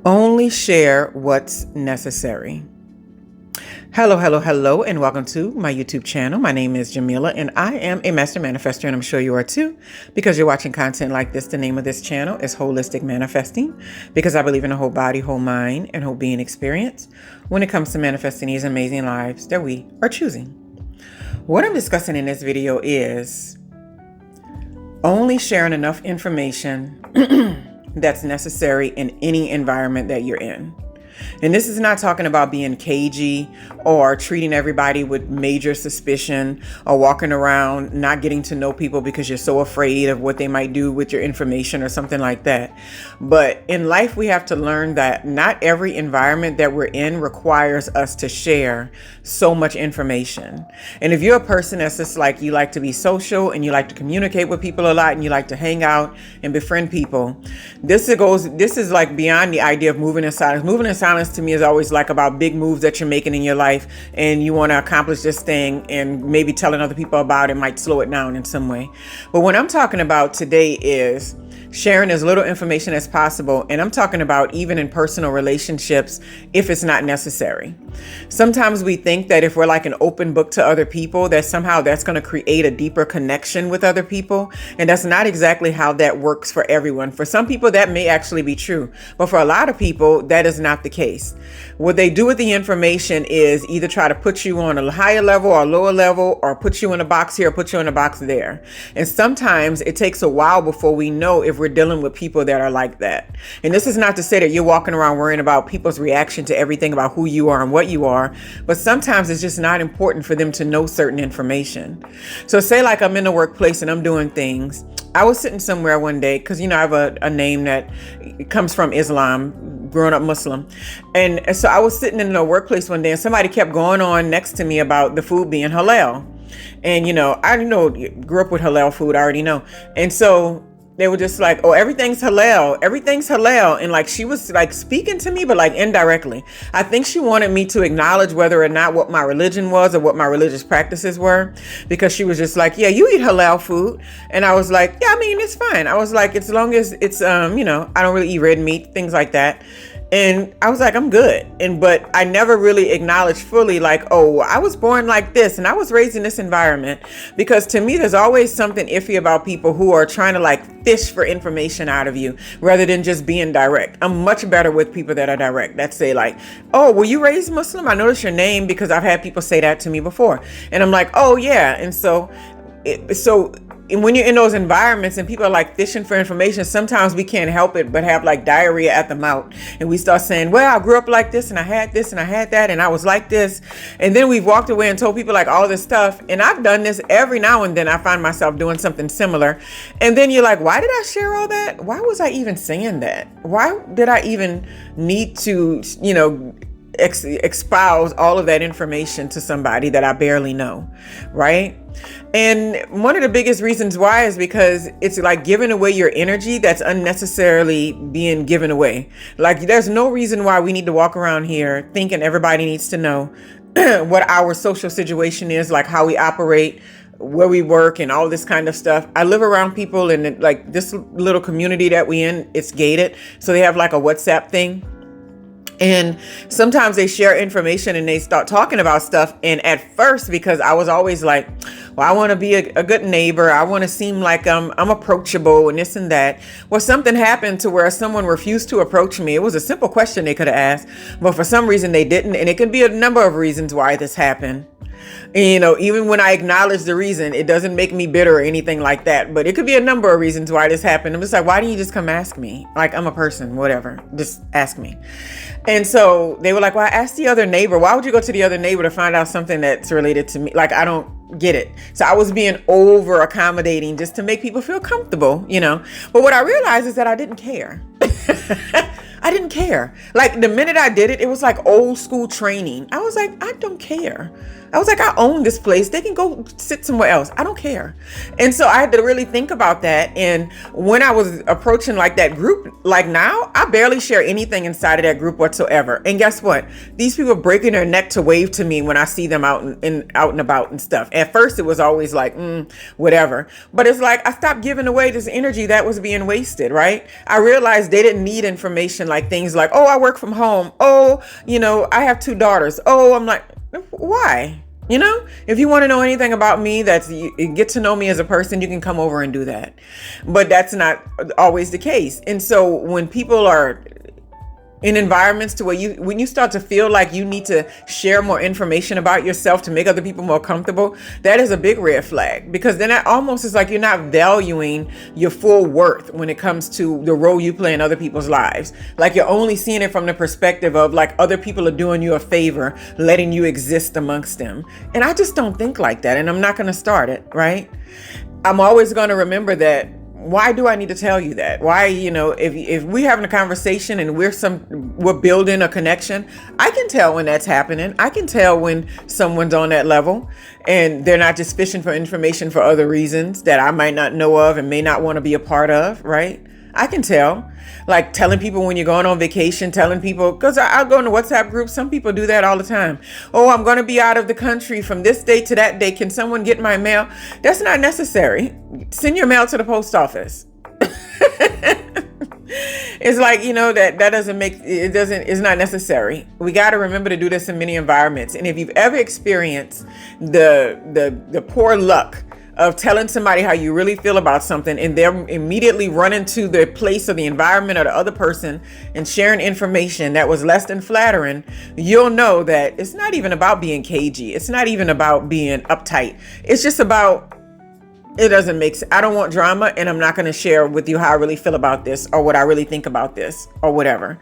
Only share what's necessary. Hello, and welcome to my YouTube channel. My name is Jameelah, and I am a master manifester, and I'm sure you are too, because you're watching content like this. The name of this channel is Holistic Manifesting, because I believe in a whole body, whole mind, and whole being experience when it comes to manifesting these amazing lives that we are choosing. What I'm discussing in this video is only sharing enough information that's necessary in any environment that you're in. And this is not talking about being cagey or treating everybody with major suspicion or walking around not getting to know people because you're so afraid of what they might do with your information or something like that. But in life, we have to learn that not every environment that we're in requires us to share so much information. And if you're a person that's just like, you like to be social and you like to communicate with people a lot and you like to hang out and befriend people, this is like beyond the idea of moving in silence. Moving in silence to me is always like about big moves that you're making in your life and you want to accomplish this thing, and maybe telling other people about it might slow it down in some way. But what I'm talking about today is sharing as little information as possible. And I'm talking about even in personal relationships, if it's not necessary. Sometimes we think that if we're like an open book to other people, that somehow that's going to create a deeper connection with other people. And that's not exactly how that works for everyone. For some people, that may actually be true. But for a lot of people, that is not the case. What they do with the information is either try to put you on a higher level or a lower level, or put you in a box here, or put you in a box there. And sometimes it takes a while before we know if we're dealing with people that are like that. And this is not to say that you're walking around worrying about people's reaction to everything about who you are and what you are, but sometimes it's just not important for them to know certain information. So say like I'm in the workplace and I'm doing things. I was sitting somewhere one day because, I have a name that comes from Islam, growing up Muslim. And so I was sitting in the workplace one day and somebody kept going on next to me about the food being halal. And, I grew up with halal food, I already know. And so they were just like, oh, everything's halal. And like, she was like speaking to me, but like indirectly. I think she wanted me to acknowledge whether or not what my religion was or what my religious practices were, because she was just like, yeah, you eat halal food. And I was like, yeah, I mean, it's fine. I was like, as long as it's, I don't really eat red meat, things like that. And I was like, I'm good. But I never really acknowledged fully like, oh, I was born like this and I was raised in this environment. Because to me, there's always something iffy about people who are trying to like fish for information out of you rather than just being direct. I'm much better with people that are direct, that say like, oh, were you raised Muslim? I noticed your name, because I've had people say that to me before. And I'm like, oh yeah. And so when you're in those environments and people are like fishing for information, sometimes we can't help it but have like diarrhea at the mouth. And we start saying, well, I grew up like this and I had this and I had that and I was like this. And then we've walked away and told people like all this stuff. And I've done this every now and then. I find myself doing something similar. And then you're like, why did I share all that? Why was I even saying that? Why did I even need to, espouse all of that information to somebody that I barely know, right? And one of the biggest reasons why is because it's like giving away your energy that's unnecessarily being given away. Like, there's no reason why we need to walk around here thinking everybody needs to know what our social situation is, like how we operate, where we work, and all this kind of stuff. I live around people, and like this little community that we in, it's gated. So they have like a WhatsApp thing. And sometimes they share information and they start talking about stuff. And at first, because I was always like, well, I want to be a good neighbor. I want to seem like I'm approachable and this and that. Well, something happened to where someone refused to approach me. It was a simple question they could have asked, but for some reason they didn't. And it can be a number of reasons why this happened. And, even when I acknowledge the reason, it doesn't make me bitter or anything like that. But it could be a number of reasons why this happened. I'm just like, why didn't you just come ask me? Like, I'm a person, whatever. Just ask me. And so they were like, well, I asked the other neighbor. Why would you go to the other neighbor to find out something that's related to me? Like, I don't get it. So I was being over accommodating just to make people feel comfortable, But what I realized is that I didn't care. I didn't care. Like, the minute I did it, it was like old school training. I was like, I don't care. I was like, I own this place. They can go sit somewhere else. I don't care. And so I had to really think about that. And when I was approaching like that group, like now, I barely share anything inside of that group whatsoever. And guess what? These people are breaking their neck to wave to me when I see them out and about and stuff. At first, it was always like, whatever. But it's like I stopped giving away this energy that was being wasted, right? I realized they didn't need need information like things like, oh, I work from home. Oh, I have 2 daughters. Oh, I'm like, why? If you want to know anything about me, get to know me as a person, you can come over and do that. But that's not always the case. And so when people are in environments to where when you start to feel like you need to share more information about yourself to make other people more comfortable, that is a big red flag, because then that almost is like you're not valuing your full worth when it comes to the role you play in other people's lives. Like you're only seeing it from the perspective of like other people are doing you a favor, letting you exist amongst them. And I just don't think like that. And I'm not going to start it, right? I'm always going to remember that. Why do I need to tell you that? Why, if we're having a conversation and we're building a connection, I can tell when that's happening. I can tell when someone's on that level and they're not just fishing for information for other reasons that I might not know of and may not want to be a part of, right? I can tell. Like telling people when you're going on vacation, telling people, because I'll go into WhatsApp groups. Some people do that all the time. Oh, I'm going to be out of the country from this day to that day. Can someone get my mail? That's not necessary. Send your mail to the post office. It's like, it's not necessary. We got to remember to do this in many environments. And if you've ever experienced the poor luck of telling somebody how you really feel about something and they're immediately running to the place or the environment or the other person and sharing information that was less than flattering, you'll know that it's not even about being cagey. It's not even about being uptight. It's just about, it doesn't make sense. I don't want drama, and I'm not going to share with you how I really feel about this or what I really think about this or whatever.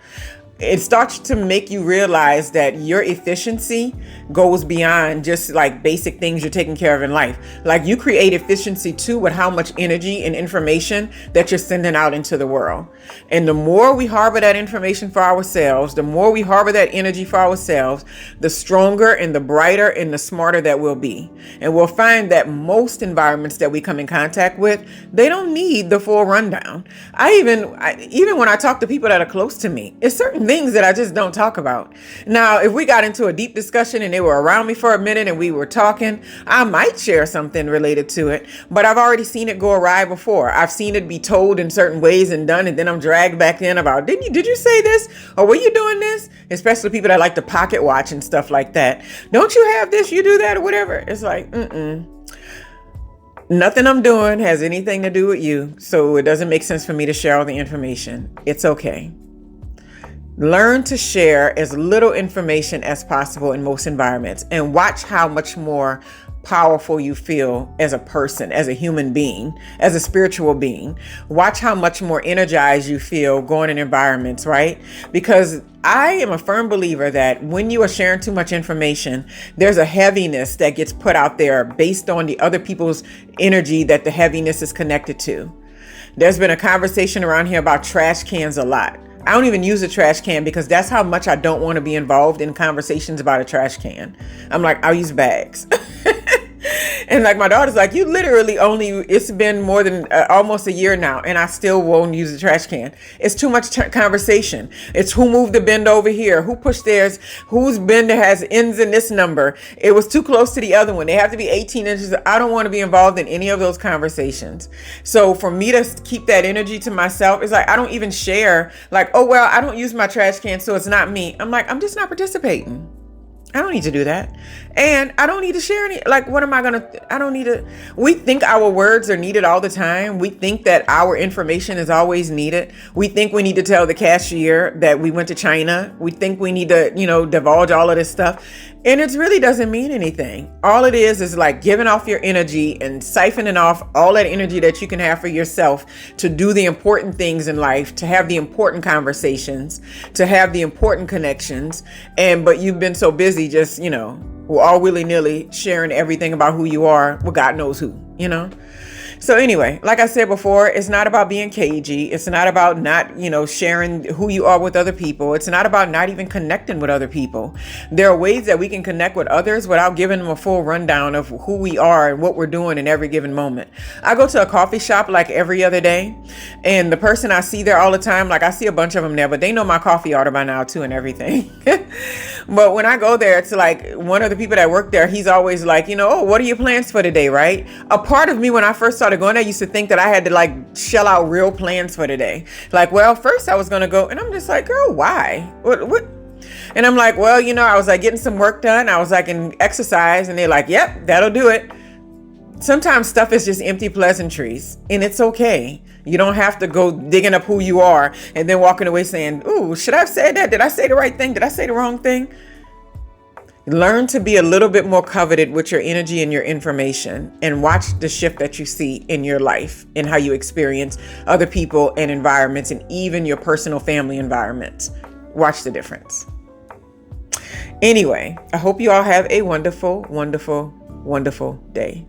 It starts to make you realize that your efficiency goes beyond just like basic things you're taking care of in life. Like you create efficiency too with how much energy and information that you're sending out into the world. And the more we harbor that information for ourselves, the more we harbor that energy for ourselves, the stronger and the brighter and the smarter that we'll be. And we'll find that most environments that we come in contact with, they don't need the full rundown. Even when I talk to people that are close to me, it's certain things that I just don't talk about. Now, if we got into a deep discussion and they were around me for a minute and we were talking, I might share something related to it, but I've already seen it go awry before. I've seen it be told in certain ways and done, and then I'm dragged back in about, did you say this? Or were you doing this? Especially people that like to pocket watch and stuff like that. Don't you have this? You do that or whatever. It's like, nothing I'm doing has anything to do with you. So it doesn't make sense for me to share all the information. It's okay. Learn to share as little information as possible in most environments, and watch how much more powerful you feel as a person, as a human being, as a spiritual being. Watch how much more energized you feel going in environments, right? Because I am a firm believer that when you are sharing too much information, there's a heaviness that gets put out there based on the other people's energy that the heaviness is connected to. There's been a conversation around here about trash cans a lot. I don't even use a trash can because that's how much I don't want to be involved in conversations about a trash can. I'm like, I'll use bags. And like my daughter's like, you literally it's been more than almost a year now and I still won't use a trash can. It's too much conversation. It's who moved the bin over here, who pushed theirs, whose bin has ends in this number. It was too close to the other one. They have to be 18 inches. I don't want to be involved in any of those conversations. So for me to keep that energy to myself, it's like I don't even share like, oh, well, I don't use my trash can, so it's not me. I'm like, I'm just not participating. I don't need to do that. And I don't need to share any, like, what am I going to, I don't need to, we think our words are needed all the time. We think that our information is always needed. We think we need to tell the cashier that we went to China. We think we need to, divulge all of this stuff. And it really doesn't mean anything. All it is like giving off your energy and siphoning off all that energy that you can have for yourself to do the important things in life, to have the important conversations, to have the important connections. But you've been so busy just, all willy-nilly sharing everything about who you are. Well, God knows who, So anyway, like I said before, it's not about being cagey. It's not about not, sharing who you are with other people. It's not about not even connecting with other people. There are ways that we can connect with others without giving them a full rundown of who we are and what we're doing in every given moment. I go to a coffee shop like every other day, and the person I see there all the time, like I see a bunch of them there, but they know my coffee order by now too and everything. But when I go there, it's like one of the people that work there, he's always like, oh, what are your plans for today, right? A part of me when I first saw started going, I used to think that I had to like shell out real plans for today. Like, well, first I was going to go, and I'm just like, girl, why? What? And I'm like, well, I was like getting some work done. I was like in exercise, and they're like, yep, that'll do it. Sometimes stuff is just empty pleasantries, and it's okay. You don't have to go digging up who you are and then walking away saying, ooh, should I have said that? Did I say the right thing? Did I say the wrong thing? Learn to be a little bit more coveted with your energy and your information, and watch the shift that you see in your life and how you experience other people and environments, and even your personal family environments. Watch the difference. Anyway, I hope you all have a wonderful, wonderful, wonderful day.